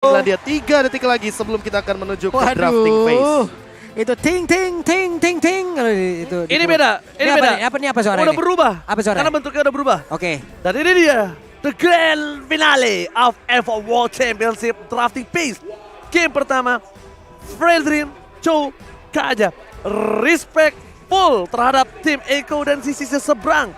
Inilah dia 3 detik lagi sebelum kita akan menuju ke drafting phase. Itu ting. Itu Ini beda, ini beda. Apa suara Udah ini? berubah. Apa suara? Karena bentuknya udah berubah. Oke. Dan ini dia, the grand finale of F4 World Championship drafting phase. Game pertama, Fredrin, Cho, Kaja. Respect full terhadap tim Eko dan sisi seberang.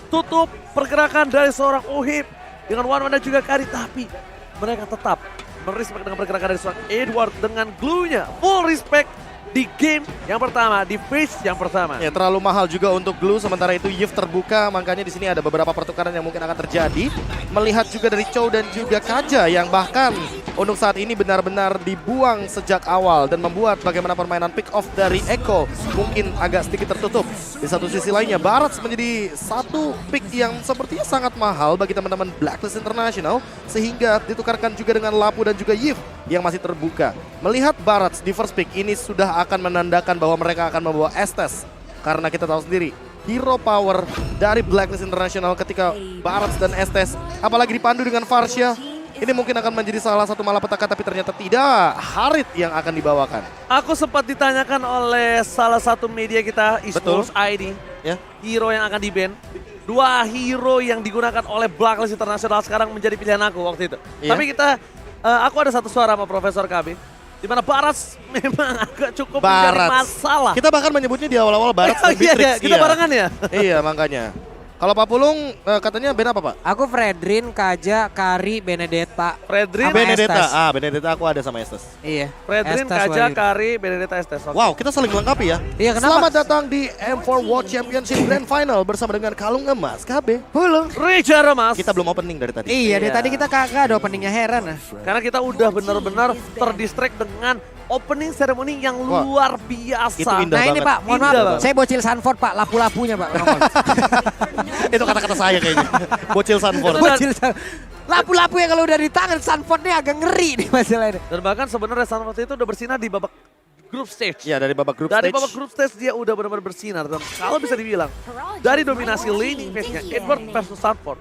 Tutup pergerakan dari seorang Ohib dengan Wanwan dan juga Kari, tapi mereka tetap merespek dengan pergerakan dari seorang Edward dengan glue-nya. Full respect di game yang pertama, di phase yang pertama. Ya, terlalu mahal juga untuk glue, sementara itu Yif terbuka, makanya di sini ada beberapa pertukaran yang mungkin akan terjadi. Melihat juga dari Chow dan juga Kaja yang bahkan untuk saat ini benar-benar dibuang sejak awal dan membuat bagaimana permainan pick off dari Eko mungkin agak sedikit tertutup. Di satu sisi lainnya, Barats menjadi satu pick yang sepertinya sangat mahal bagi teman-teman Blacklist International sehingga ditukarkan juga dengan Lapu dan juga Yif yang masih terbuka. Melihat Barats di first pick ini sudah akan menandakan bahwa mereka akan membawa Estes. Karena kita tahu sendiri, hero power dari Blacklist International ketika Barats dan Estes, apalagi dipandu dengan Farsha, ini mungkin akan menjadi salah satu malapetaka, tapi ternyata tidak. Harit yang akan dibawakan. Aku sempat ditanyakan oleh salah satu media kita, eSports ID, Ya. hero yang akan di-ban. 2 hero yang digunakan oleh Blacklist International sekarang menjadi pilihan aku waktu itu. Iya. Tapi aku ada satu suara sama Profesor KB, di mana Barats memang agak cukup menjadi masalah. Kita bahkan menyebutnya di awal-awal Barats dan Iya, Bitrix. kita barengan ya. Iya, makanya. Kalau Pak Pulung katanya band apa, Pak? Aku Fredrin, Kaja, Kari, Benedetta. Fredrin, Sama Benedetta. Estes. Benedetta aku ada sama Estes. Iya. Fredrin, Estes Kaja, Wahyu. Kari, Benedetta, Estes. Oke. Wow, kita saling melengkapi ya. Iya, kenapa? Selamat datang di M4 World Championship Grand Final bersama dengan Kalung Emas KB. Pulung. Richard Mas. Kita belum opening dari tadi. Iya, dari Iya. tadi kita kagak ada openingnya, heran lah. Karena kita udah benar-benar terdistract dengan opening ceremony yang Wah, luar biasa. itu indah Nah ini banget. Pak, mohon Indah maaf, banget. saya bocil Sanford Pak, lapu-lapunya Pak. Itu kata-kata saya kayaknya. Bocil Sanford. Bocil lapu-lapu ya kalau udah di tangan Sanfordnya agak ngeri nih masalahnya. Dan bahkan sebenarnya Sanford itu udah bersinar di babak group stage. Ya, dari babak grup Dari stage. babak group stage dia udah benar-benar bersinar. Dan kalau bisa dibilang, dari dominasi laning phase-nya Edward versus Sanford,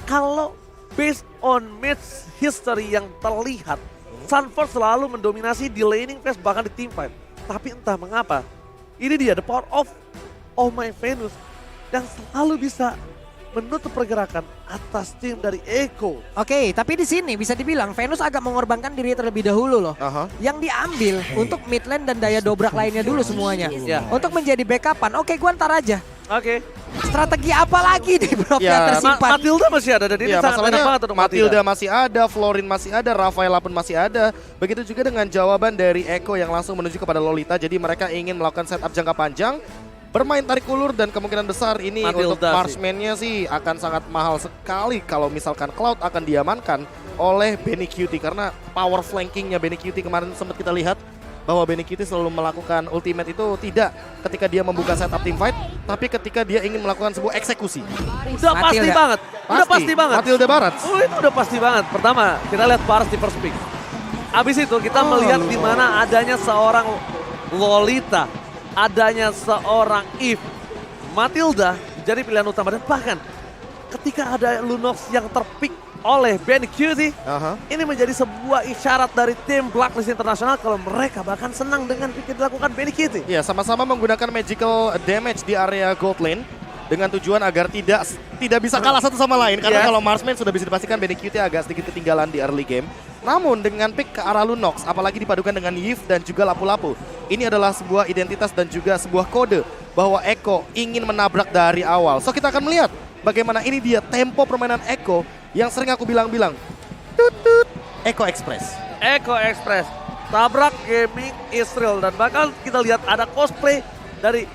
kalau based on match history yang terlihat, Sanford selalu mendominasi di laning phase bahkan di team fight. Tapi entah mengapa, ini dia the power of Oh My Venus yang selalu bisa menutup pergerakan atas tim dari Eko. Oke, tapi di sini bisa dibilang Venus agak mengorbankan diri terlebih dahulu loh. Aha. Yang diambil untuk mid lane dan daya dobrak lainnya dulu semuanya. Ya. Untuk menjadi backupan, oke gua ntar aja. Oke. Strategi apa lagi nih bro Ya, yang tersimpan? Matilda masih ada dan ini Iya, sangat enak masalahnya banget untuk Matilda masih ada, Florin masih ada, Rafaela pun masih ada. Begitu juga dengan jawaban dari Eko yang langsung menuju kepada Lolita. Jadi mereka ingin melakukan setup jangka panjang, bermain tarik ulur, dan kemungkinan besar ini Matilda untuk marksman-nya sih akan sangat mahal sekali kalau misalkan Cloud akan diamankan oleh Benny Cutie. Karena power flankingnya Benny Cutie kemarin sempat kita lihat bahwa Benny Cutie selalu melakukan ultimate itu tidak ketika dia membuka setup team fight, tapi ketika dia ingin melakukan sebuah eksekusi. Udah pasti Matilda. banget. Udah pasti banget. Matilda Barats. Oh itu udah pasti banget. Pertama kita lihat Barats di first pick. Abis itu kita melihat di mana adanya seorang Lolita, adanya seorang Eve. Matilda menjadi pilihan utama dan bahkan ketika ada Lunox yang terpick oleh Ben Cutie, Aha. ini menjadi sebuah isyarat dari tim Blacklist International kalau mereka bahkan senang dengan pick yang dilakukan Ben Cutie. Ya, sama-sama menggunakan magical damage di area gold lane dengan tujuan agar tidak bisa kalah satu sama lain, karena Yes. kalau marksman sudah bisa dipastikan Benny Cutie agak sedikit ketinggalan di early game. Namun dengan pick ke arah Lunox, apalagi dipadukan dengan Yif dan juga Lapu-Lapu, ini adalah sebuah identitas dan juga sebuah kode bahwa Eko ingin menabrak dari awal. So kita akan melihat bagaimana ini dia tempo permainan Eko yang sering aku bilang-bilang, tutut, Eko Express. Eko Express, tabrak gaming Israel dan bahkan kita lihat ada cosplay dari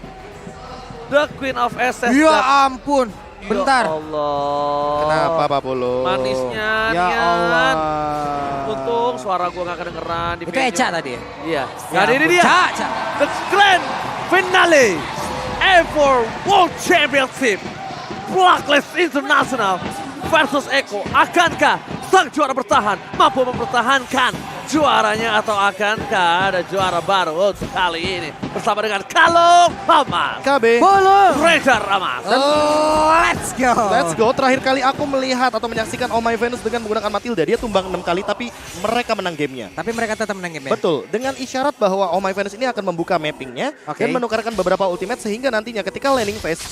The Queen of SS. Ya dan- ampun, bentar. Ya Allah. Kenapa Pak Polo? Manisnya Ya Nian. Allah. Untung suara gua gak kedengeran di Itu venue. Eca tadi ya? Iya. Ya Dan ini ampun. dia. Ca. The Grand Finale F4 World Championship Blacklist International versus Eko. Akankah sang juara bertahan mampu mempertahankan juaranya atau akankah ada juara baru untuk kali ini bersama dengan Kalong Hamas, KB. Bolo. Raider Hamas. Let's go. Let's go. Terakhir kali aku melihat atau menyaksikan Oh My Venus dengan menggunakan Matilda. Dia tumbang 6 kali tapi mereka menang gamenya. Tapi mereka tetap menang game ya? Betul. Dengan isyarat bahwa Oh My Venus ini akan membuka mappingnya Oke. dan menukarkan beberapa ultimate sehingga nantinya ketika landing phase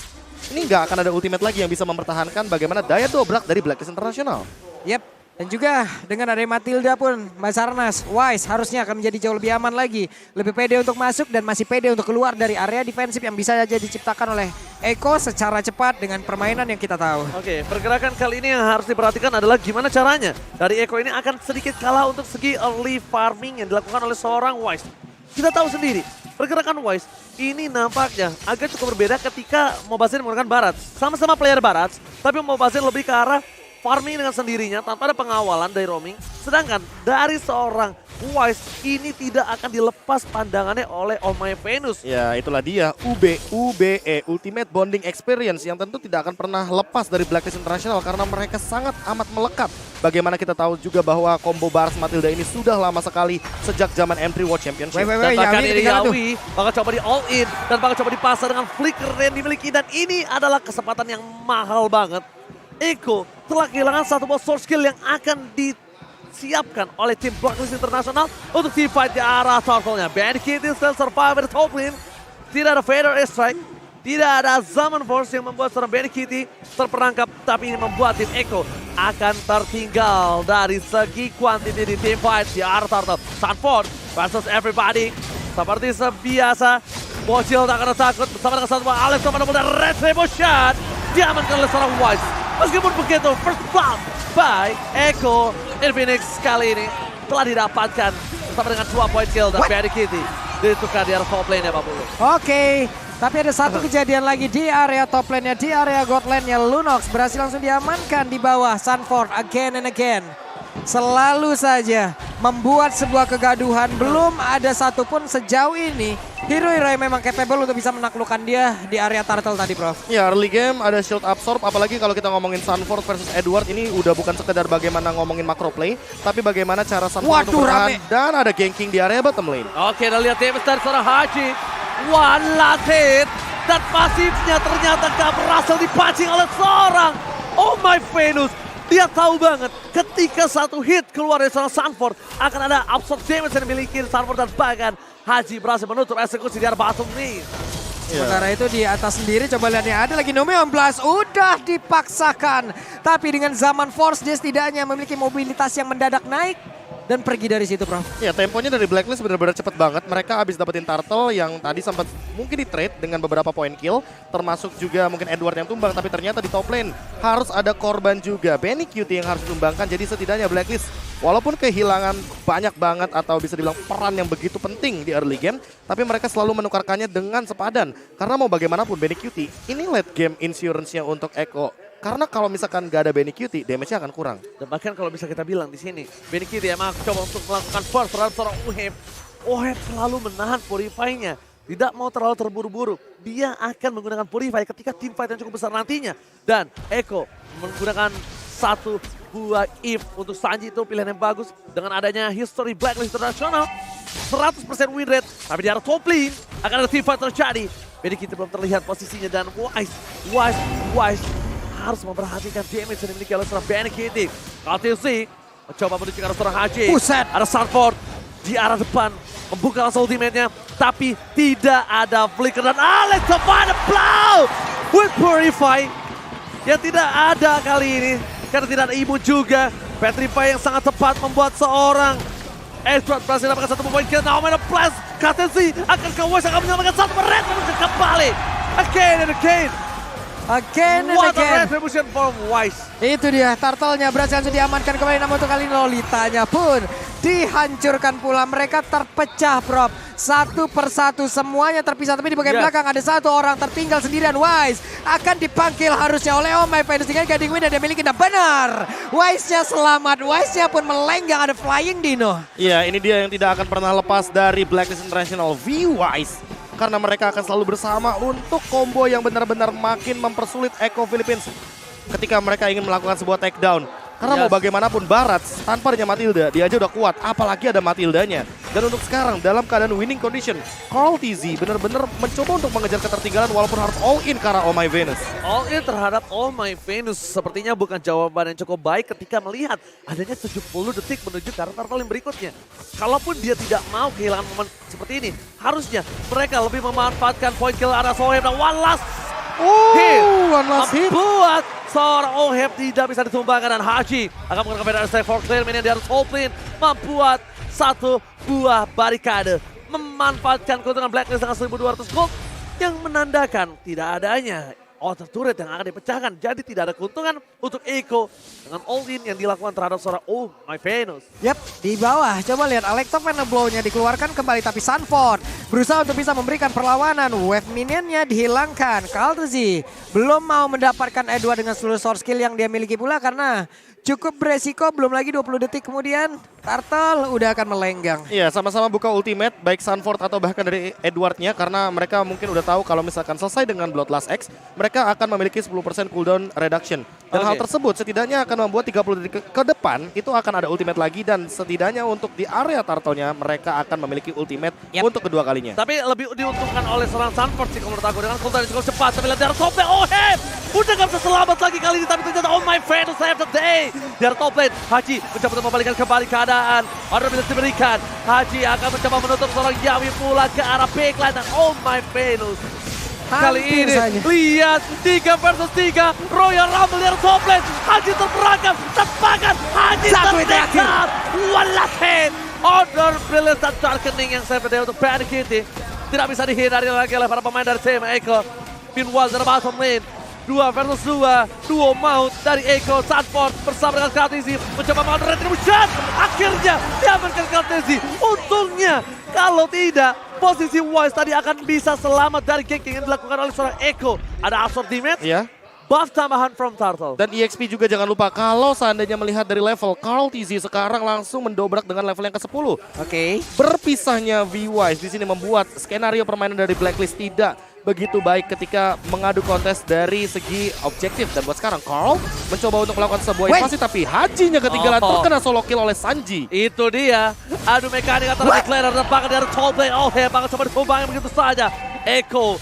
ini nggak akan ada ultimate lagi yang bisa mempertahankan bagaimana daya dobrak dari Blacklist International. Yep. Dan juga dengan ada Matilda pun, Basarnas, Wise harusnya akan menjadi jauh lebih aman lagi. Lebih pede untuk masuk dan masih pede untuk keluar dari area defensif yang bisa saja diciptakan oleh Eko secara cepat dengan permainan yang kita tahu. Oke, pergerakan kali ini yang harus diperhatikan adalah gimana caranya. Dari Eko ini akan sedikit kalah untuk segi early farming yang dilakukan oleh seorang Wise. Kita tahu sendiri, pergerakan Wise ini nampaknya agak cukup berbeda ketika Mobazir menggunakan Barat. Sama-sama player Barat, tapi Mobazir lebih ke arah farming dengan sendirinya tanpa ada pengawalan dari roaming. Sedangkan dari seorang Wise ini tidak akan dilepas pandangannya oleh Oh My Venus. Ya itulah dia UBE Ultimate Bonding Experience yang tentu tidak akan pernah lepas dari Blacklist International karena mereka sangat amat melekat. Bagaimana kita tahu juga bahwa combo Baras Matilda ini sudah lama sekali sejak zaman M3 World Championship. Wait, Dan bahkan Yawi ini ketinggalan tuh. Yawi bakal coba di all in dan bakal coba dipasar dengan flicker yang dimiliki. Dan ini adalah kesempatan yang mahal banget. Eko telah kehilangan satu buah source skill yang akan disiapkan oleh tim Blacklist International untuk team fight di arah turtle-nya. Band Kitty still survive di top lane. Tidak ada Fader Airstrike. Tidak ada Zaman Force yang membuat seorang Band Kitty terperangkap. Tapi ini membuat tim Eko akan tertinggal dari segi quantity di team fight di arah turtle. Sanford versus everybody. Seperti sebiasa. Bocil tak akan takut bersama dengan satu Alex sama dengan Retribution. Diamankan oleh seorang Wise. Meskipun begitu, first blood by Eko Infinix kali ini telah didapatkan bersama dengan 2 point kill dan Bad Kitty ditukar di area top lane ya Pak Bulu. Oke, tapi ada satu kejadian lagi di area top lane-nya, di area god lane-nya. Lunox berhasil langsung diamankan di bawah. Sanford again and again. Selalu saja membuat sebuah kegaduhan. Belum ada satupun sejauh ini hero-hero yang memang capable untuk bisa menaklukkan dia di area turtle tadi, Prof. Ya early game ada shield absorb, apalagi kalau kita ngomongin Sanford versus Edward ini udah bukan sekedar bagaimana ngomongin macro play, tapi bagaimana cara Sanford untuk bertahan dan ada ganking di area bottom lane. Oke, kita lihat damage dari seorang Haji. One last hit dan pasifnya ternyata gak berhasil dipancing oleh seorang Oh My Venus. Dia tahu banget ketika satu hit keluar dari seorang Sanford akan ada absorb damage yang dimiliki Sanford dan bahkan Haji berhasil menutup eksekusi di arah bottom lane. Sementara itu di atas sendiri coba lihat nih, ada lagi Numeon Blast udah dipaksakan. Tapi dengan Zaman Force dia setidaknya memiliki mobilitas yang mendadak naik dan pergi dari situ, Prof. Ya temponya dari Blacklist benar-benar cepet banget. Mereka habis dapetin Turtle yang tadi sempat mungkin di trade dengan beberapa point kill. Termasuk juga mungkin Edward yang tumbang, tapi ternyata di top lane harus ada korban juga. Benny Cutie yang harus ditumbangkan, jadi setidaknya Blacklist walaupun kehilangan banyak banget atau bisa dibilang peran yang begitu penting di early game, tapi mereka selalu menukarkannya dengan sepadan. Karena mau bagaimanapun Benny Cutie, ini late game insurance-nya untuk Eko. Karena kalau misalkan gak ada Benny Cutie, damage-nya akan kurang. Dan bahkan kalau bisa kita bilang di sini, Benny Kitty emang coba untuk melakukan first terhadap seorang Uheb. Uheb selalu menahan purify-nya. Tidak mau terlalu terburu-buru. Dia akan menggunakan purify ketika team fight yang cukup besar nantinya. Dan Eko menggunakan satu buah if untuk Sanji, itu pilihan yang bagus. Dengan adanya history Blacklist International, 100% win rate. Tapi di arah top lane akan ada team fight terjadi. Benny Kitty belum terlihat posisinya dan Wise harus memperhatikan damage yang dimiliki oleh seorang Benny Kitty. KTC mencoba menuju ke arah seorang Haji. Buset. Ada Sanford di arah depan, membuka langsung ultimate-nya, tapi tidak ada flicker dan Alex Savannah blow with Purify yang tidak ada kali ini karena tidak ada imun juga. Petrify yang sangat tepat membuat seorang Edward berhasil mendapatkan satu poin kill. Now main plus KTC akan ke West akan menyelamatkan satu red kembali again and again. Again and What a again. retribution from Wise. Itu dia, turtle-nya berhasil diamankan kembali. Namun untuk kali ini Lolitanya pun dihancurkan pula. Mereka terpecah, Prof. Satu persatu semuanya terpisah. Tapi di bagian belakang ada satu orang tertinggal sendirian. Wise akan dipanggil harusnya oleh Oh My Venus dengan guiding win yang dia miliki. Dan benar, Wise-nya selamat. Wise-nya pun melenggang, ada flying Dino. Iya, ini dia yang tidak akan pernah lepas dari Blacklist International, V-Wise. Karena mereka akan selalu bersama untuk combo yang benar-benar makin mempersulit Eko Philippines ketika mereka ingin melakukan sebuah takedown. Karena mau bagaimanapun Barat tanpa adanya Matilda, dia aja udah kuat. Apalagi ada Matildanya. Dan untuk sekarang dalam keadaan winning condition, Carl TZ benar-benar mencoba untuk mengejar ketertinggalan walaupun harus all in karena Oh My Venus. All in terhadap Oh My Venus sepertinya bukan jawaban yang cukup baik ketika melihat adanya 70 detik menuju ke arah turtle yang berikutnya. Kalaupun dia tidak mau kehilangan momen seperti ini, harusnya mereka lebih memanfaatkan point kill arah Sohem dan one last hit. Membuat seorang Oheb tidak bisa ditumbangkan dan Haji akan menggunakan beda strike for clear minion di atas whole plane, membuat satu buah barikade, memanfaatkan keuntungan Blacklist dengan 1200 gold yang menandakan tidak adanya outer turret yang akan dipecahkan. Jadi tidak ada keuntungan untuk Echo dengan all-in yang dilakukan terhadap seorang Oh My Venus. Yap, di bawah. Coba lihat Electro Venom Blow-nya dikeluarkan kembali tapi Sanford berusaha untuk bisa memberikan perlawanan. Wave minionnya dihilangkan. Kaltuzi belum mau mendapatkan E2 dengan seluruh source skill yang dia miliki pula karena cukup beresiko. Belum lagi 20 detik kemudian Turtle udah akan melenggang. Iya, sama-sama buka ultimate, baik Sanford atau bahkan dari Edwardnya, karena mereka mungkin udah tahu kalau misalkan selesai dengan Bloodlust X, mereka akan memiliki 10% cooldown reduction. Dan hal tersebut setidaknya akan membuat 30 detik ke depan, itu akan ada ultimate lagi, dan setidaknya untuk di area Turtle-nya, mereka akan memiliki ultimate untuk kedua kalinya. Tapi lebih diuntungkan oleh seorang Sanford sih kalau menurut aku, dengan cooldown yang cukup cepat. Tapi lihat dari top lane, Oheb udah gak bisa selamat lagi kali ini, tapi ternyata Oh My Venus save the day. Dari top lane, Haji mencoba untuk membalikan kembali keadaan. Order bisa diberikan. Haji akan mencoba menutup seorang Yawi pula ke arah backline dan Oh My Venus. Kali ini lihat 3 versus 3 Royal Rumble dari top lane. Haji terperangkap, tepakan Haji terdekat. One last hit. Order Brilliant dan Darkening yang save the day untuk Bad Kitty. Tidak bisa dihindari lagi oleh para pemain dari tim Echo. Meanwhile dari bottom lane 2 versus 2, duo maut dari Echo. Sanford bersama dengan Kaltizi mencoba melakukan retribution. Akhirnya diamankan Kaltizi. Untungnya kalau tidak, posisi Wise tadi akan bisa selamat dari ganking yang dilakukan oleh seorang Echo. Ada absorb damage, buff tambahan from Turtle. Dan EXP juga jangan lupa, kalau seandainya melihat dari level, Carl TZ sekarang langsung mendobrak dengan level yang ke-10. Berpisahnya V-Wise di sini membuat skenario permainan dari Blacklist tidak begitu baik ketika mengadu kontes dari segi objektif. Dan buat sekarang Carl mencoba untuk melakukan sebuah invasi, tapi Hajinya ketinggalan terkena solo kill oleh Sanji. Itu dia, adu mekanik antara Declarer dan bahkan dari top lane. Oh hebat, coba ditumbangin begitu saja. Echo,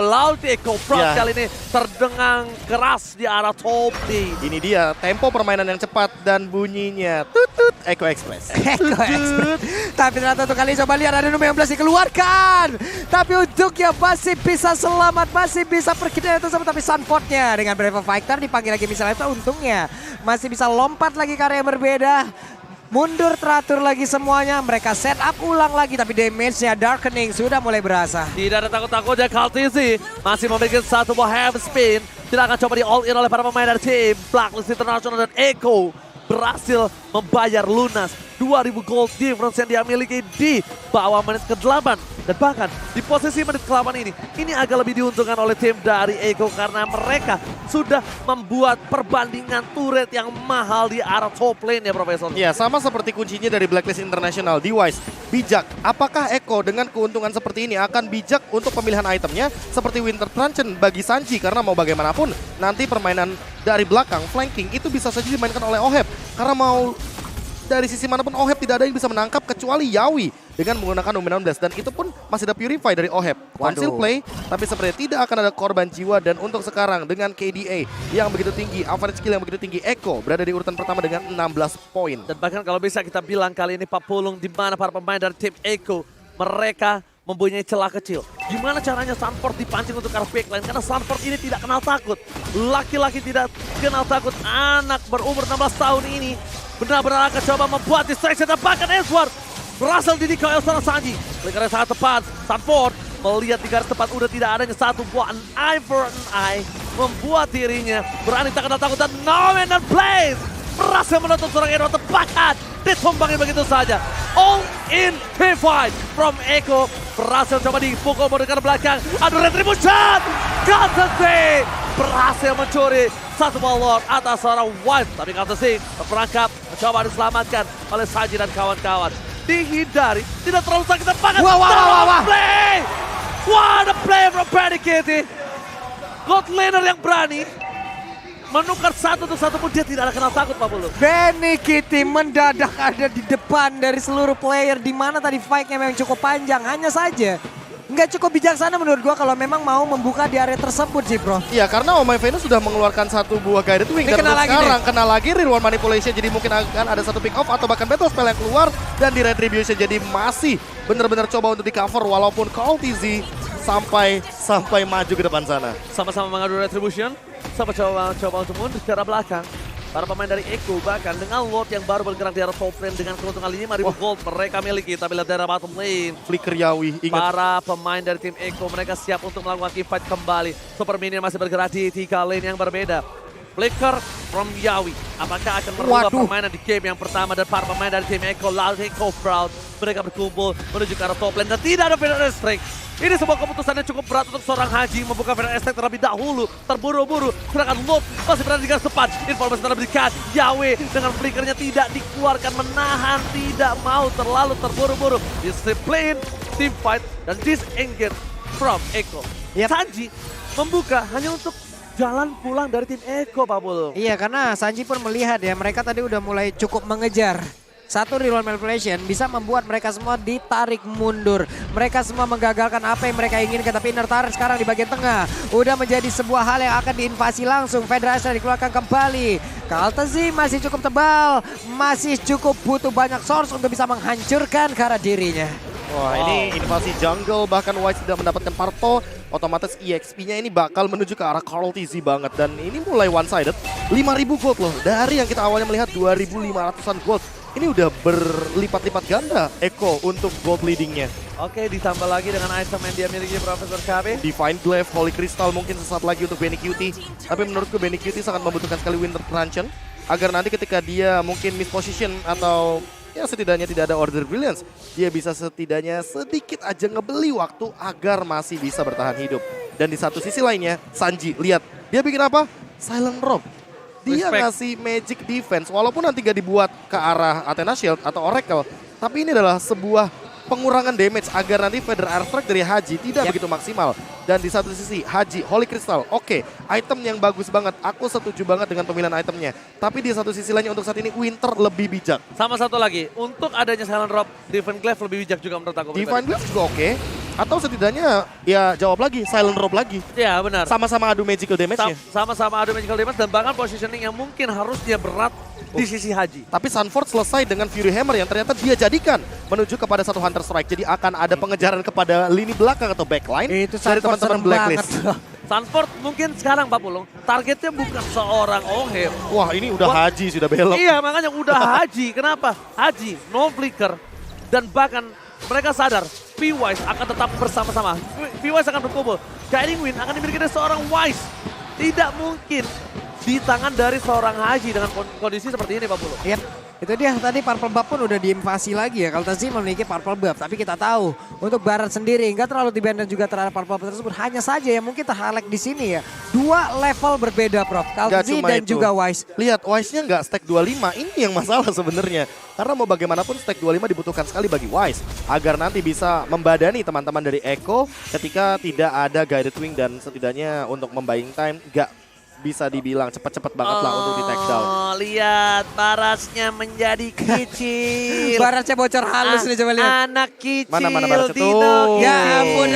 Laut Echo Frost kali ini terdengang keras di arah top lane. Ini dia tempo permainan yang cepat dan bunyinya tutut Echo Express. Tapi ternyata untuk kali coba lihat ada nomor 16 dikeluarkan. Tapi untuknya masih bisa selamat, masih bisa pergi dari itu sama. Tapi Sanfordnya dengan Brave Fighter dipanggil lagi misalnya itu untungnya masih bisa lompat lagi ke area yang berbeda. Mundur teratur lagi semuanya, mereka set up ulang lagi tapi damage-nya Darkening sudah mulai berasa. Tidak ada takut-takutnya, Kaltizi masih memiliki satu buah heavy spin. Tidak akan coba di all in oleh para pemain dari tim Blacklist International dan Echo berhasil membayar lunas 2000 gold difference yang dia miliki di bawah menit ke-8. Dan bahkan di posisi menit ke-8 ini agak lebih diuntungkan oleh tim dari Echo karena mereka sudah membuat perbandingan turret yang mahal di arah top lane ya Profesor. Ya, sama seperti kuncinya dari Blacklist International, D-Wise bijak. Apakah Echo dengan keuntungan seperti ini akan bijak untuk pemilihan itemnya seperti Winter Truncheon bagi Sanji, karena mau bagaimanapun nanti permainan dari belakang flanking itu bisa saja dimainkan oleh Oheb, karena mau dari sisi manapun Oheb tidak ada yang bisa menangkap kecuali Yawi dengan menggunakan Luminous, dan itu pun masih ada Purify dari Oheb. Conceal play, tapi sepertinya tidak akan ada korban jiwa. Dan untuk sekarang dengan KDA yang begitu tinggi, average skill yang begitu tinggi, Echo berada di urutan pertama dengan 16 poin. Dan bahkan kalau bisa kita bilang kali ini Pak Pulung di mana para pemain dari tim Echo mereka mempunyai celah kecil. Gimana caranya Sanford dipancing untuk arah backline? Karena Sanford ini tidak kenal takut. Laki-laki tidak kenal takut. Anak berumur 16 tahun ini benar-benar akan coba membuat distraction. Dan bahkan Edward berhasil didikau oleh seorang Sanji. Karena sangat tepat, Sanford melihat di garis tepat udah tidak adanya satu buah an eye for an eye. Membuat dirinya berani tak kenal takut dan no man and plays. Berhasil menutup seorang Edward tepakan. Ditumbangin begitu saja. All in fight from Echo. Berhasil coba dipukul dari belakang. Aduh retribution. Kaltizi berhasil mencuri satu ball lord atas seorang Wild. Tapi Kaltizi terperangkap. Mencoba diselamatkan oleh Sanji dan kawan-kawan. Dihindari. Tidak terlalu sakit tepakan. Play. What a play from Paddy Kitty. God laner yang berani menukar satu untuk satu pun dia tidak ada kenal takut Pak Bulu. Benny Kitty mendadak ada di depan dari seluruh player, di mana tadi fight-nya memang cukup panjang. Hanya saja nggak cukup bijaksana menurut gua kalau memang mau membuka di area tersebut sih bro. Iya, karena Oh My Venus sudah mengeluarkan satu buah guided wing. Ini Dan kena untuk lagi sekarang kena lagi real one manipulation. Jadi mungkin akan ada satu pick off atau bahkan battle spell yang keluar. Dan di retribution jadi masih benar-benar coba untuk di cover. Walaupun Call TZ sampai maju ke depan sana. Sama-sama mengadu retribution. Sama coba untuk mundur ke arah belakang. Para pemain dari Echo bahkan dengan Lord yang baru bergerak di arah top lane dengan keuntungan 5.000 gold mereka miliki. Tapi lihat dari bottom lane. Flicker Yawi, ingat. Para pemain dari tim Echo mereka siap untuk melakukan fight kembali. Super Minion masih bergerak di 3 lane yang berbeda. Flicker from Yawi. Apakah akan merubah permainan di game yang pertama dan para pemain dari tim Echo lalu Echo Proud. Mereka berkumpul menuju ke arah top lane dan tidak ada Final Strike. Ini sebuah keputusan yang cukup berat untuk seorang Haji membuka Final Strike terlebih dahulu. Terburu-buru, sedangkan Lord masih berada di garis depan. Informasi terlebih dekat, Yawe dengan flickernya tidak dikeluarkan, menahan, tidak mau terlalu terburu-buru. Disiplin, team fight, dan disengage from Echo. Sanji membuka hanya untuk jalan pulang dari tim Echo, Pak Bul. Iya, karena Sanji pun melihat ya mereka tadi udah mulai cukup mengejar. Satu real one manipulation bisa membuat mereka semua ditarik mundur. Mereka semua menggagalkan apa yang mereka inginkan. Tapi inner turret sekarang di bagian tengah udah menjadi sebuah hal yang akan diinvasi langsung. Federasi dikeluarkan kembali. Kaltezi masih cukup tebal. Masih cukup butuh banyak source untuk bisa menghancurkan ke arah dirinya. Wah, ini invasi jungle, bahkan Wise tidak mendapatkan Parto, otomatis EXP-nya ini bakal menuju ke arah Carl TZ banget. Dan ini mulai one-sided, 5.000 gold loh. Dari yang kita awalnya melihat 2.500-an gold, ini udah berlipat-lipat ganda Echo untuk gold leadingnya. Oke, ditambah lagi dengan item yang dia miliki Profesor KB. Divine Glaive, Holy Crystal mungkin sesaat lagi untuk Benny Cutie. Tapi menurutku Benny Cutie sangat membutuhkan sekali Winter Truncheon, agar nanti ketika dia mungkin misposition atau ya setidaknya tidak ada Order Brilliance, dia bisa setidaknya sedikit aja ngebeli waktu agar masih bisa bertahan hidup. Dan di satu sisi lainnya, Sanji, lihat, dia bikin apa? Silent Rob. Dia ngasih magic defense, walaupun nanti gak dibuat ke arah Athena Shield atau Oracle, tapi ini adalah sebuah pengurangan damage agar nanti Feather Airstrike dari Haji tidak begitu maksimal. Dan di satu sisi, Haji, Holy Crystal, oke, item yang bagus banget. Aku setuju banget dengan pemilihan itemnya. Tapi di satu sisi lainnya untuk saat ini Winter lebih bijak. Sama satu lagi, untuk adanya Silent Rob, Divine Glaive lebih bijak juga menurut aku. Divine Glaive juga oke. Atau setidaknya ya jawab lagi, Silent Rob lagi. Ya benar. Sama-sama adu magical damage-nya. Sama-sama adu magical damage dan bahkan positioning yang mungkin harusnya berat di sisi Haji. Tapi Sunford selesai dengan Fury Hammer yang ternyata dia jadikan menuju kepada satu Hunter Strike. Jadi akan ada pengejaran kepada lini belakang atau backline Itu dari teman-teman Blacklist. Sanford mungkin sekarang Pak Pulung, targetnya bukan seorang Ohem. Wah, ini udah Haji, sudah belok. Iya, makanya udah Haji. Kenapa? Haji, no flicker, dan bahkan mereka sadar P-Wise akan tetap bersama-sama. P-Wise akan berkumpul. Guiding Wind akan dimiliki dari seorang Wise. Tidak mungkin di tangan dari seorang Haji dengan kondisi seperti ini Pak Pulung. Yap, itu dia tadi Purple Buff pun udah diinvasi lagi ya. Kalau Tazi memiliki Purple Buff, tapi kita tahu untuk Barat sendiri nggak terlalu dibanding juga terhadap Purple Buff tersebut. Hanya saja yang mungkin terhighlight di sini ya. Dua level berbeda Prof, Kaltzi dan itu juga Wise. Lihat, Wise-nya nggak stack 25, ini yang masalah sebenarnya. Karena mau bagaimanapun stack 25 dibutuhkan sekali bagi Wise. Agar nanti bisa membadani teman-teman dari Echo ketika tidak ada Guided Wing dan setidaknya untuk membuying time nggak bisa dibilang cepat-cepat banget lah untuk di take down. Lihat, Barasnya menjadi kecil. Barasnya bocor halus nih, coba lihat. Anak kecil. Mana Baras itu? Ya ampun.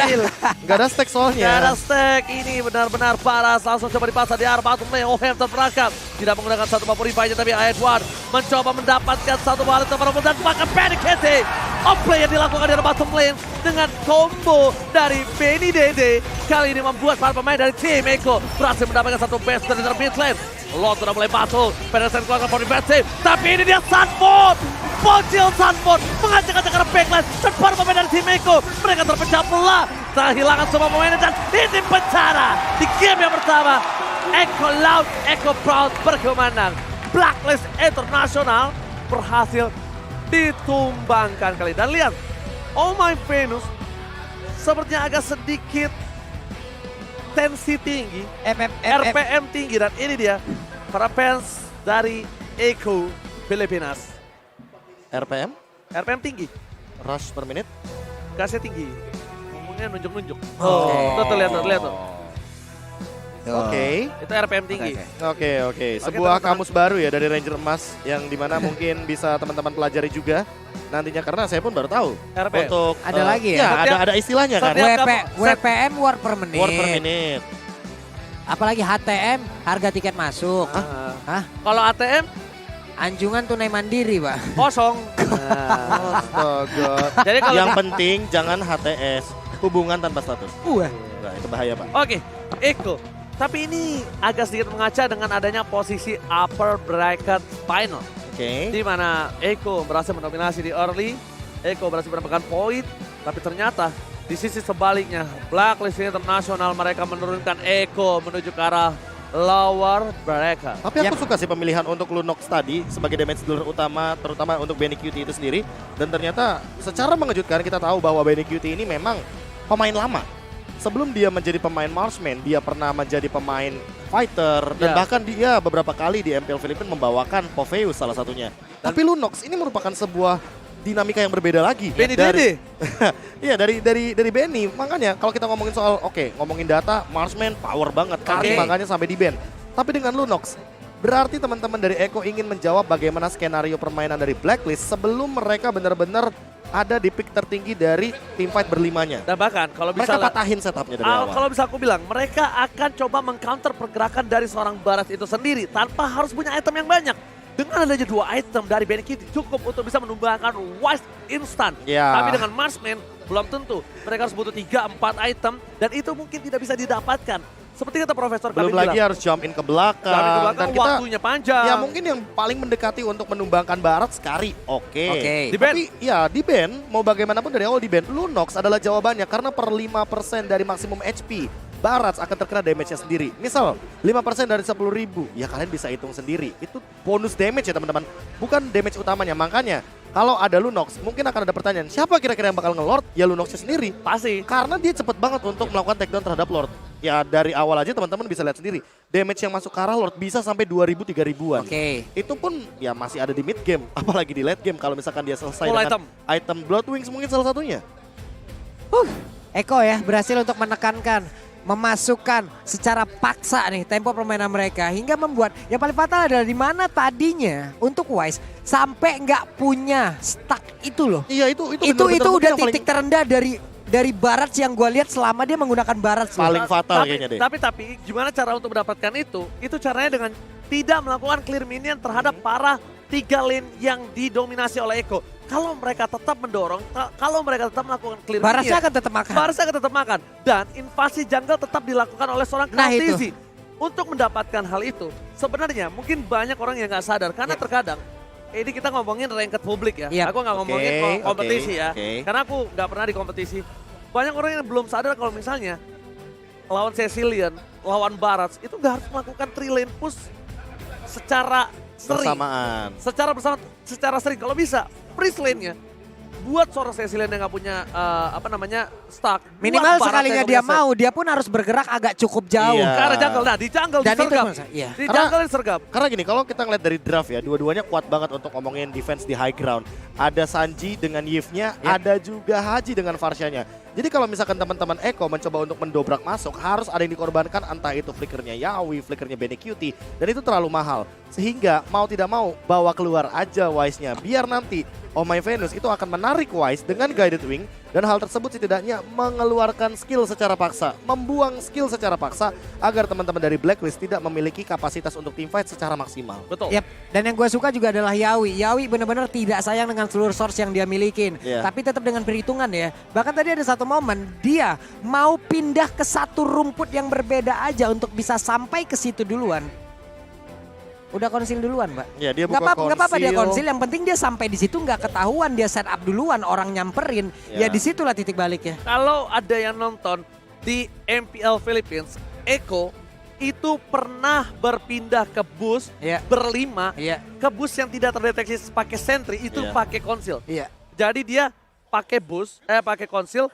Nggak ada stack soalnya. Gak ada stack, ini benar-benar Baras langsung coba dipasang di arah bottom lane. Ohem terperangkap, tidak menggunakan satu papur revive tapi Edward mencoba mendapatkan satu balik terperangkap dan bahkan Panic Hete. Outplay yang dilakukan di arah bottom lane dengan combo dari Benny Dede. Kali ini membuat para pemain dari tim Echo berhasil mendapatkan satu base dari mid lane. Lot sudah mulai battle, Pedersen keluarkan for defensive, tapi ini dia Sunford. Bocil Sunford mengacak-acak ke backline dan para pemain dari tim Echo mereka terpecah belah, kehilangan semua pemainnya dan ini pencara di game yang pertama. Echo Loud, Echo Proud berkemenang. Blacklist International berhasil ditumbangkan kali. Dan lihat, Oh My Venus sepertinya agak sedikit tensi tinggi, RPM tinggi, dan ini dia para fans dari Echo Pilipinas. RPM, tinggi, rush per menit. gasnya tinggi, ngomongnya nunjuk-nunjuk. Tuh lihat tuh. Oke. Itu RPM tinggi. Oke. Sebuah kamus baru ya dari Ranger Emas yang dimana mungkin bisa teman-teman pelajari juga nantinya karena saya pun baru tahu. RPM. Untuk Ada lagi ya? Ya, ada istilahnya kan. setiap- WPM word per menit. Word per menit. Apalagi HTM harga tiket masuk. Hah? Kalau ATM Anjungan tunai mandiri, Pak. kosong. Astaga. Jadi kalau Yang penting jangan HTS, hubungan tanpa status. Wah. Nah, itu bahaya, Pak. Oke, Eko. Tapi ini agak sedikit mengaca dengan adanya posisi upper bracket final. Oke. Di mana Eko berhasil mendominasi di early, Eko berhasil mendapatkan poin, tapi ternyata di sisi sebaliknya Blacklist International mereka menurunkan Eko menuju ke arah lower bracket. Tapi aku suka sih pemilihan untuk Lunox tadi sebagai damage dealer utama, terutama untuk Benny QT itu sendiri. Dan ternyata secara mengejutkan kita tahu bahwa Benny QT ini memang pemain lama. Sebelum dia menjadi pemain marksman, dia pernah menjadi pemain fighter. Dan Ya. bahkan dia beberapa kali di MPL Filipina membawakan Poveus salah satunya. Tapi Lunox ini merupakan sebuah dinamika yang berbeda lagi. Benny dari, Dede. Iya dari Benny. Makanya kalau kita ngomongin soal ngomongin data, marksman power banget. Kari Oke. makanya sampai di ban. Tapi dengan Lunox, berarti teman-teman dari Eko ingin menjawab bagaimana skenario permainan dari Blacklist sebelum mereka benar-benar ada di pick tertinggi dari tim fight berlimanya. Dan bahkan kalau bisa Mereka patahin setupnya dari awal. kalau bisa aku bilang, mereka akan coba mengcounter pergerakan dari seorang Barat itu sendiri tanpa harus punya item yang banyak. Dengan adanya 2 item dari Benny Kitty cukup untuk bisa menumbangkan Wise instan. Ya. Tapi dengan Marksman belum tentu. Mereka harus butuh 3-4 item dan itu mungkin tidak bisa didapatkan. Seperti kata Profesor Belum kami lagi bilang. harus jump in ke belakang. Jump in ke belakang, Dan kita, waktunya panjang. ya mungkin yang paling mendekati untuk menumbangkan Barat Skari. Oke. Oke. Di ban. Tapi ya di ban, mau bagaimanapun dari awal di ban, Lunox adalah jawabannya karena per 5% dari maksimum HP. Barat akan terkena damage-nya sendiri. Misal 5% dari 10.000, ya kalian bisa hitung sendiri. Itu bonus damage ya teman-teman, bukan damage utamanya. Makanya kalau ada Lunox, mungkin akan ada pertanyaan, siapa kira-kira yang bakal nge-lord? Ya Lunoxnya sendiri. Pasti. Karena dia cepet banget untuk melakukan takedown terhadap Lord. Ya dari awal aja teman-teman bisa lihat sendiri. Damage yang masuk ke arah Lord bisa sampai 2.000-3.000-an. Oke. Itu pun ya masih ada di mid game, apalagi di late game kalau misalkan dia selesai Full dengan item Blood Wings mungkin salah satunya. Eko ya berhasil untuk menekankan, memasukkan secara paksa nih tempo permainan mereka hingga membuat yang paling fatal adalah di mana tadinya untuk Wise sampai nggak punya stack itu loh. Iya itu Itu bener-bener mungkin udah yang paling- titik terendah dari Barat yang gue lihat selama dia menggunakan Barat. Paling fatal tapi, kayaknya deh. Tapi gimana cara untuk mendapatkan itu? Itu caranya dengan tidak melakukan clear minion terhadap para 3 lane yang didominasi oleh Eko. Kalau mereka tetap mendorong, kalau mereka tetap melakukan clear Barasnya minion, akan tetap makan. Barasnya akan tetap makan. Dan invasi jungle tetap dilakukan oleh seorang Nah, itu. Kaltizi. Untuk mendapatkan hal itu, sebenarnya mungkin banyak orang yang nggak sadar. Karena terkadang, ini kita ngomongin ranked publik ya. Yap. Aku nggak ngomongin Oke, kompetisi ya. oke. Karena aku nggak pernah di kompetisi. Banyak orang yang belum sadar kalau misalnya lawan Cecilian, lawan Barats itu nggak harus melakukan 3 lane push secara sering. Bersamaan. Secara sering kalau bisa freeze lane-nya buat seorang Cecilian yang nggak punya stack. Minimal buat Barats sekalinya yang dia nggak punya mau, dia pun harus bergerak agak cukup jauh. Iya. set. Ke arah jungle. Nah di jungle Dan itu disergap. iya. Di Karena- jungle disergap. Karena gini, kalau kita ngeliat dari draft ya, dua-duanya kuat banget untuk ngomongin defense di high ground. Ada Sanji dengan Yves-nya, Ya. ada juga Haji dengan Farsianya. Jadi kalau misalkan teman-teman Eko mencoba untuk mendobrak masuk, harus ada yang dikorbankan, entah itu flickernya Yawi, flickernya Benny Cutie, dan itu terlalu mahal. Sehingga mau tidak mau bawa keluar aja Wise-nya, biar nanti Oh My Venus itu akan menarik Wise dengan Guided Wing, dan hal tersebut setidaknya mengeluarkan skill secara paksa, membuang skill secara paksa agar teman-teman dari Blacklist tidak memiliki kapasitas untuk teamfight secara maksimal. Betul. Yap, dan yang gue suka juga adalah Yawi. Yawi benar-benar tidak sayang dengan seluruh source yang dia milikin. Iya. Tapi tetap dengan perhitungan ya. Bahkan tadi ada satu momen dia mau pindah ke satu rumput yang berbeda aja untuk bisa sampai ke situ duluan. Udah konsil duluan, Mbak. Ya, dia Nggak buka apa-apa dia konsil. konsil, yang penting dia sampai di situ nggak ketahuan, dia set up duluan, orang nyamperin. Ya, Ya. disitulah titik baliknya. Kalau ada yang nonton di MPL Philippines, Eko itu pernah berpindah ke bus Iya. berlima, Iya, ke bus yang tidak terdeteksi pakai sentry, itu Iya. pakai konsil. iya. Jadi dia pakai bus, pakai konsil,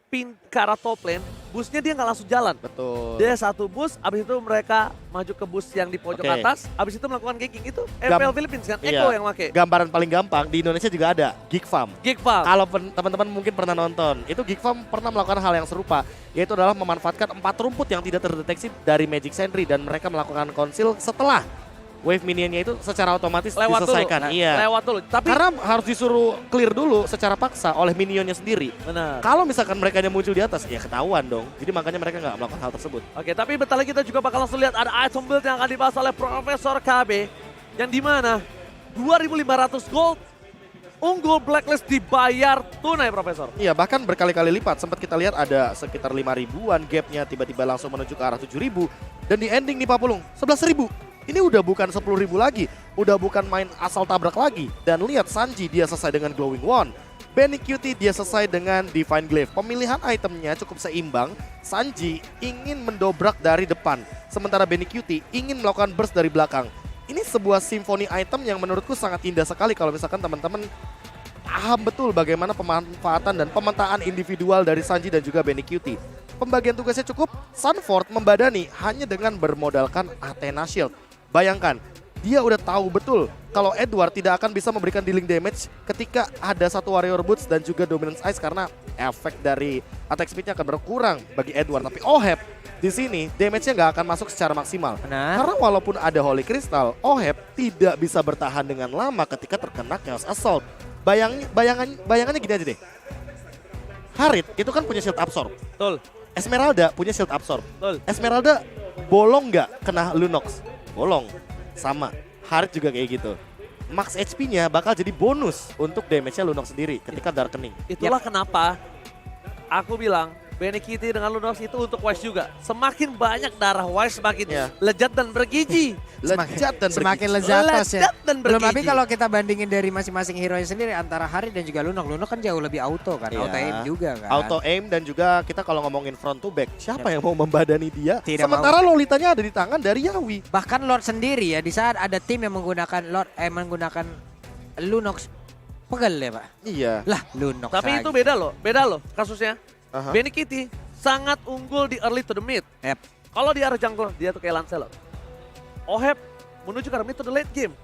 pin ke arah top lane, busnya dia nggak langsung jalan. Betul. Dia satu bus, abis itu mereka maju ke bus yang di pojok Oke. atas, abis itu melakukan ganking. Itu FPL Philippines kan, Eko Iya. yang make. Gambaran paling gampang di Indonesia juga ada, Geek Farm. Geek Farm. Kalau teman-teman mungkin pernah nonton, itu Geek Farm pernah melakukan hal yang serupa, yaitu adalah memanfaatkan 4 rumput yang tidak terdeteksi dari Magic Sentry dan mereka melakukan konsil setelah wave minionnya itu secara otomatis Lewat diselesaikan. dulu. Iya. Lewat dulu. Tapi Karena harus disuruh clear dulu secara paksa oleh minionnya sendiri. benar. Kalau misalkan mereka muncul di atas, ya ketahuan dong. Jadi makanya mereka nggak melakukan hal tersebut. Oke, tapi bentar lagi kita juga bakal langsung lihat ada item build yang akan dibahas oleh Profesor KB. Yang dimana 2.500 gold, unggul Blacklist dibayar tunai Profesor. Iya, bahkan berkali-kali lipat. Sempat kita lihat ada sekitar 5 ribuan gapnya, tiba-tiba langsung menuju ke arah 7 ribu. Dan di ending nih Pak Pulung, 11 ribu. Ini udah bukan 10 ribu lagi, udah bukan main asal tabrak lagi. Dan lihat Sanji, dia selesai dengan Glowing Wand. Benny Cutie, dia selesai dengan Divine Glaive. Pemilihan itemnya cukup seimbang. Sanji ingin mendobrak dari depan, sementara Benny Cutie ingin melakukan burst dari belakang. Ini sebuah simfoni item yang menurutku sangat indah sekali kalau misalkan teman-teman paham betul bagaimana pemanfaatan dan pemetaan individual dari Sanji dan juga Benny Cutie. Pembagian tugasnya cukup, Sunford membadani hanya dengan bermodalkan Athena Shield. Bayangkan, dia udah tahu betul kalau Edward tidak akan bisa memberikan dealing damage ketika ada satu Warrior Boots dan juga Dominance Ice karena efek dari attack speednya akan berkurang bagi Edward. Tapi Oheb di sini damage-nya nggak akan masuk secara maksimal. Benar. Karena walaupun ada Holy Crystal, Oheb tidak bisa bertahan dengan lama ketika terkena Chaos Assault. Bayangannya gini aja deh. Harit itu kan punya Shield Absorb. Betul, Esmeralda punya Shield Absorb. betul. Esmeralda bolong nggak kena Lunox? Bolong. Sama. Harit juga kayak gitu. Max HP-nya bakal jadi bonus untuk damage-nya Lunox sendiri ketika Darkening. Itulah kenapa aku bilang Benny Cutie dengan Lunox itu untuk Wise juga. Semakin banyak darah Wise semakin Iya. lezat dan bergiji. Lezat dan Semakin bergizi. lezatos ya. Lezat dan Belum bergizi. tapi kalau kita bandingin dari masing-masing hero sendiri antara Harit dan juga Lunok. Lunok kan jauh lebih auto kan, Iya. auto aim juga kan. Auto aim dan juga kita kalau ngomongin front to back, siapa yang mau membadani dia? Tidak Sementara Lolitanya ada di tangan dari Yawi. Bahkan Lord sendiri ya di saat ada tim yang menggunakan menggunakan Lunox pegel ya Pak. Iya. Lah Lunox. Tapi itu lagi. beda loh kasusnya. Aha. Benny Cutie sangat unggul di early to the mid. Yep. Kalau di arah jungle, dia tuh kayak Lancelot. Oheb menuju ke arah mid to the late game.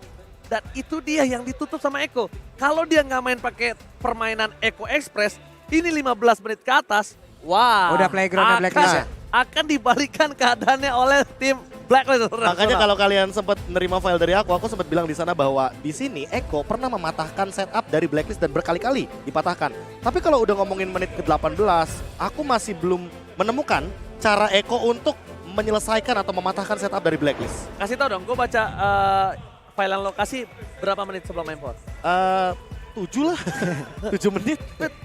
Dan itu dia yang ditutup sama Eko. Kalau dia nggak main pakai permainan Eko Express, ini 15 menit ke atas, wah. Udah playground-nya Blacklist ya? Akan dibalikan keadaannya oleh tim Blacklist. Makanya kalau kalian sempat nerima file dari aku sempat bilang di sana bahwa di sini Eko pernah mematahkan setup dari Blacklist dan berkali-kali dipatahkan. Tapi kalau udah ngomongin menit ke-18, aku masih belum menemukan cara Eko untuk menyelesaikan atau mematahkan setup dari Blacklist. Kasih tau dong, gue baca file lokasi berapa menit sebelum main port. 7 lah, 7 menit.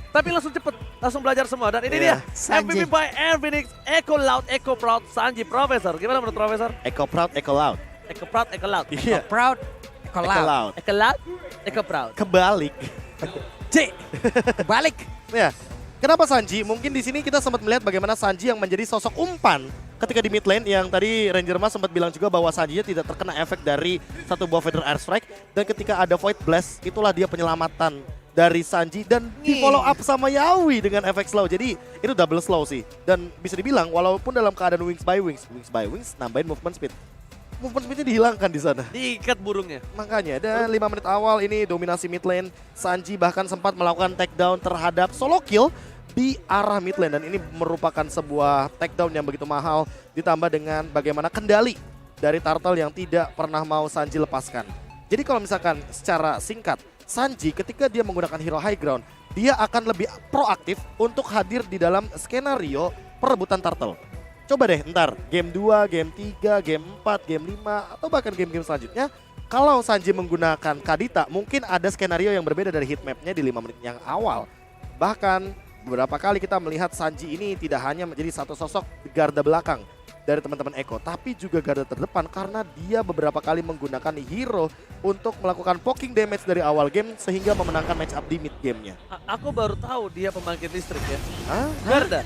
Tapi langsung cepet, langsung belajar semua. Dan ini Iya. dia, Sanji. MVP by Air Phoenix, Eko Loud, Eko Proud, Sanji Profesor. Gimana menurut Profesor? Eko proud, Eko loud. Eko Proud, Eko Loud. Iya, Proud, Eko collab, loud. Eko Loud, Eko Proud. Kebalik. C, balik. Ya, kenapa Sanji? Mungkin di sini kita sempat melihat bagaimana Sanji yang menjadi sosok umpan ketika di mid lane yang tadi Ranger Mas sempat bilang juga bahwa Sanji tidak terkena efek dari satu buah Feather Airstrike dan ketika ada Void Blast itulah dia penyelamatan dari Sanji dan di follow up sama Yawi dengan efek slow. Jadi itu double slow sih. Dan bisa dibilang walaupun dalam keadaan wings by wings nambahin movement speed. Movement speednya dihilangkan di sana. Diikat burungnya. Makanya dan 5 menit awal ini dominasi mid lane. Sanji bahkan sempat melakukan takedown terhadap solo kill di arah mid lane dan ini merupakan sebuah takedown yang begitu mahal ditambah dengan bagaimana kendali dari Turtle yang tidak pernah mau Sanji lepaskan. Jadi kalau misalkan secara singkat, Sanji ketika dia menggunakan hero high ground, dia akan lebih proaktif untuk hadir di dalam skenario perebutan Turtle. Coba deh ntar game 2, game 3, game 4, game 5 atau bahkan game-game selanjutnya kalau Sanji menggunakan Kadita mungkin ada skenario yang berbeda dari hitmapnya di 5 menit yang awal. Bahkan beberapa kali kita melihat Sanji ini tidak hanya menjadi satu sosok di garda belakang dari teman-teman Eko, tapi juga garda terdepan karena dia beberapa kali menggunakan hero untuk melakukan poking damage dari awal game sehingga memenangkan match up di mid gamenya. Aku baru tahu dia pembangkit listrik ya. Hah? Garda.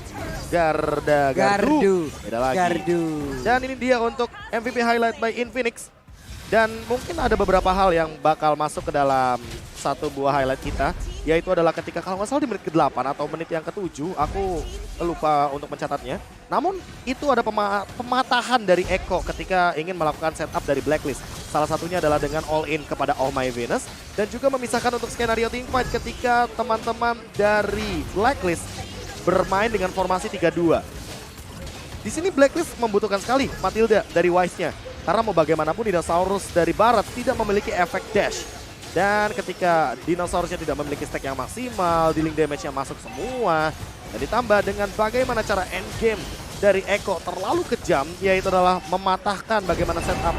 Gardu. Beda lagi. Gardu. Dan ini dia untuk MVP highlight by Infinix. Dan mungkin ada beberapa hal yang bakal masuk ke dalam satu buah highlight kita, yaitu adalah ketika kalau nggak salah di menit ke-8 atau menit yang ke-7, aku lupa untuk mencatatnya. Namun itu ada pematahan dari Eko ketika ingin melakukan setup dari Blacklist. Salah satunya adalah dengan all in kepada Oh My Venus dan juga memisahkan untuk skenario teamfight ketika teman-teman dari Blacklist bermain dengan formasi 3-2. Di sini Blacklist membutuhkan sekali Matilda dari Wise-nya. Karena mau bagaimanapun dinosaurus dari barat tidak memiliki efek dash. Dan ketika dinosaurusnya tidak memiliki stack yang maksimal, dealing damage-nya masuk semua. Dan ditambah dengan bagaimana cara endgame dari Eko terlalu kejam, yaitu adalah mematahkan bagaimana setup